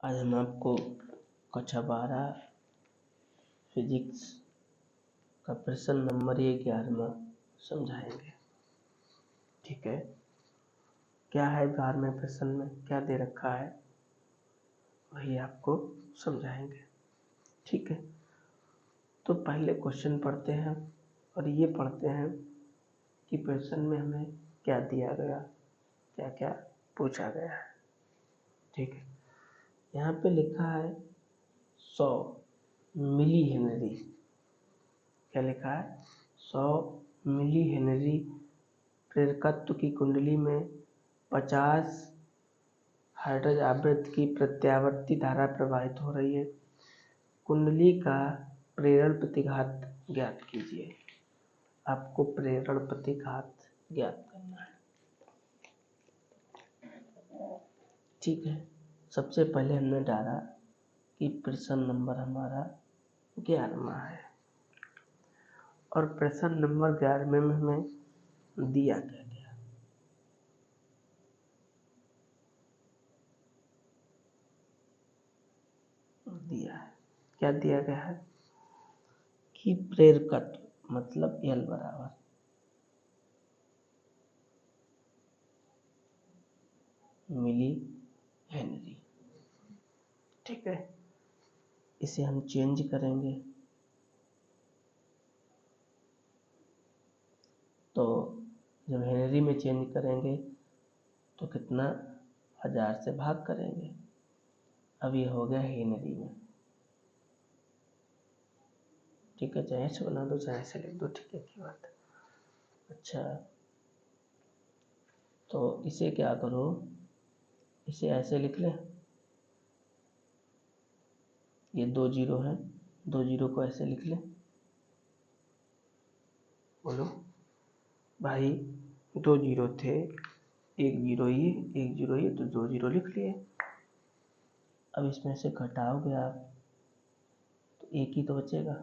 आज हम आपको कक्षा 12 फिजिक्स का प्रश्न नंबर 11वां समझाएंगे। ठीक है, क्या है 12वें प्रश्न में क्या दे रखा है वही आपको समझाएंगे। ठीक है, तो पहले क्वेश्चन पढ़ते हैं और ये पढ़ते हैं कि प्रश्न में हमें क्या दिया गया, क्या क्या पूछा गया है। ठीक है, यहाँ पे लिखा है 100 मिली हेनरी। क्या लिखा है? 100 मिली हेनरी प्रेरकत्व की कुंडली में 50 हर्ट्ज आवृत्ति की प्रत्यावर्ती धारा प्रवाहित हो रही है। कुंडली का प्रेरण प्रतिघात ज्ञात कीजिए। आपको प्रेरण प्रतिघात ज्ञात करना है। ठीक है, सबसे पहले हमने डाला कि प्रश्न नंबर हमारा 11वां है और प्रश्न नंबर 11वें में हमें दिया क्या गया। दिया है, क्या दिया गया है कि प्रेरकत्व मतलब L बराबर मिली हेनरी। ठीक है, इसे हम चेंज करेंगे तो जब हेनरी में चेंज करेंगे तो कितना 1000 से भाग करेंगे। अब ये हो गया हेनरी में। ठीक है, चाहे ऐसे बना दो चाहे ऐसे लिख दो, ठीक है की बात है। अच्छा, तो इसे क्या करो, इसे ऐसे लिख लें, ये 2 जीरो है, 2 जीरो को ऐसे लिख लें। बोलो भाई, 2 जीरो थे, 1 जीरो ये तो 2 जीरो लिख लिए। अब इसमें से घटाओगे आप तो एक ही तो बचेगा।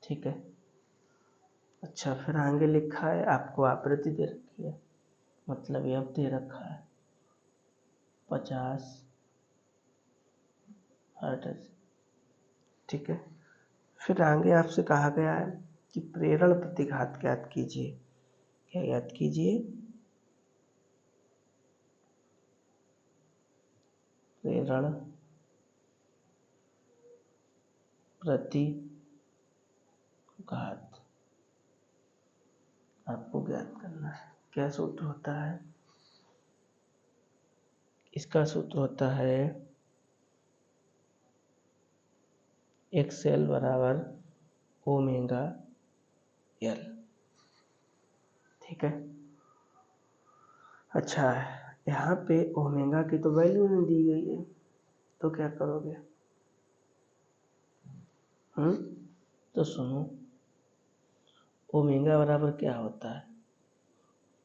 ठीक है, अच्छा फिर आगे लिखा है आपको आवृत्ति दे रखी है, मतलब ये अब दे रखा है 50 हर्ट्ज। ठीक है, फिर आगे आपसे कहा गया है कि प्रेरण प्रतिघात ज्ञात कीजिए। क्या याद कीजिए? प्रेरण प्रतिघात आपको ज्ञात करना है। क्या सूत्र होता है इसका? सूत्र होता है XL बराबर ओमेगा L। ठीक है, अच्छा यहाँ पे ओमेगा की तो वैल्यू नहीं दी गई है, तो क्या करोगे? तो सुनो, ओमेगा बराबर क्या होता है?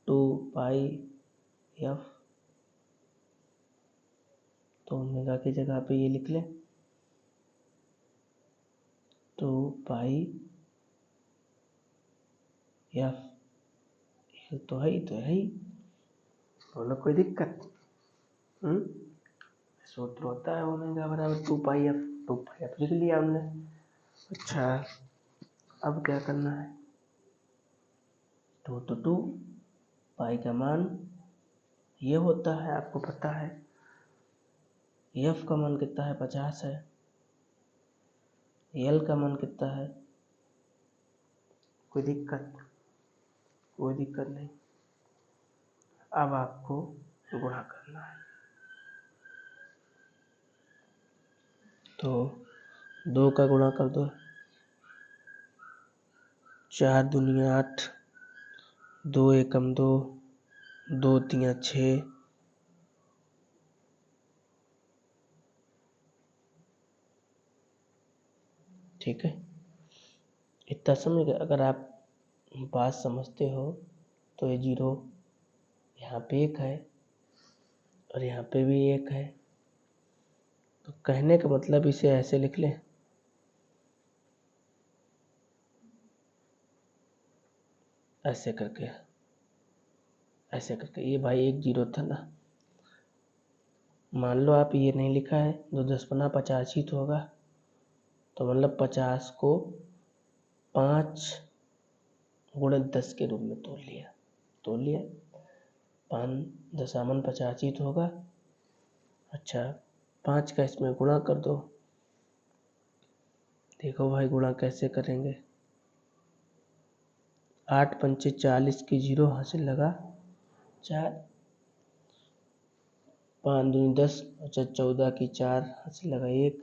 2 पाई एफ। तो ओमेगा की जगह पे ये लिख लें 2 पाई एफ। तो है ही। बोलो कोई दिक्कत? सूत्र होता है ओमेगा बराबर 2 पाई एफ। 2 पाई एफ लिख लिया हमने। अच्छा, अब क्या करना है? 2 तो 2 पाई का मान ये होता है, आपको पता है। एफ का मान कितना है? 50 है। एल का मान कितना है? कोई दिक्कत? कोई दिक्कत नहीं। अब आपको गुणा करना है, तो 2 का गुणा कर दो, 4 दूनिया 8, 2 एकम 2, 2 तिया 6, ठीक है। इतना समझ गए? अगर आप बात समझते हो तो ये 0 यहाँ पे 1 है और यहाँ पे भी 1 है, तो कहने का मतलब इसे ऐसे लिख लें, ऐसे करके ऐसे करके। ये भाई 1 0 था ना, मान लो आप ये नहीं लिखा है, 2 10 50 50 ही तो होगा, तो मतलब 50 को 5 गुणे 10 के रूप में तोड़ लिया, 5 दशामन 50 ही तो होगा। अच्छा 5 का इसमें गुणा कर दो। देखो भाई गुणा कैसे करेंगे, 8 पंचे 40 की 0 हासिल लगा 4, 5 दूनी 10, अच्छा 14 की 4 हासिल लगा 1,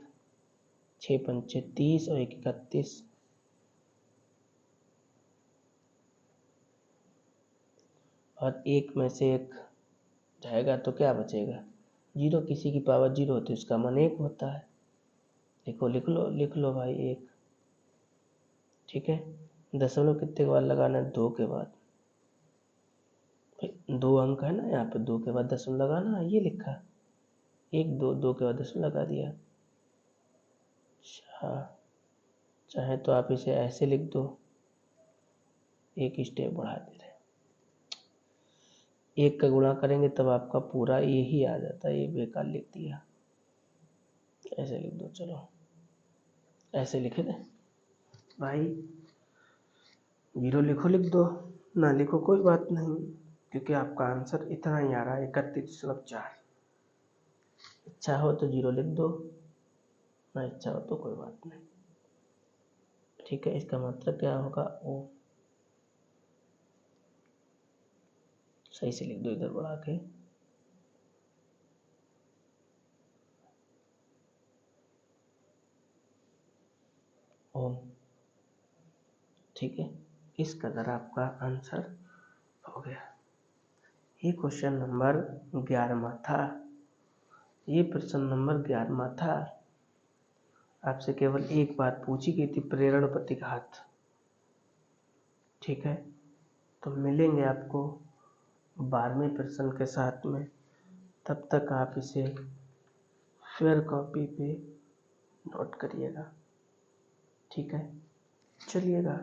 6 पंचे 30 और 1 31, और 1 में से 1 जाएगा तो क्या बचेगा, 0। किसी की पावर 0 होती है उसका मान 1 होता है। देखो लिख लो भाई 1, ठीक है। दशमलव कितने के बाद लगाना है, 2 के बाद, 2 अंक है ना यहाँ पे, 2 के बाद दशमलव लगाना है, ये लिखा 1 2, 2 के बाद दशमलव लगा दिया। अच्छा चाहे तो आप इसे ऐसे लिख दो, एक स्टेप बढ़ा दे रहे, 1 का गुणा करेंगे तब आपका पूरा यही आ जाता है, ये बेकार लिख दिया, ऐसे लिख दो। चलो ऐसे लिखे दें भाई, 0 लिख दो, ना लिखो कोई बात नहीं, क्योंकि आपका आंसर इतना ही आ रहा है 31.4। इच्छा हो तो 0 लिख दो, ना इच्छा हो तो कोई बात नहीं, ठीक है। इसका मतलब क्या होगा, ओ सही से लिख दो इधर बढ़ा के, ओम, ठीक है। इस कदर आपका आंसर हो गया। ये क्वेश्चन नंबर 11वां था, ये प्रश्न नंबर 11वां था। आपसे केवल एक बात पूछी गई थी, प्रेरण प्रतिघात, ठीक है। तो मिलेंगे आपको 12वें प्रश्न के साथ में, तब तक आप इसे फेयर कॉपी पे नोट करिएगा, ठीक है। चलिएगा।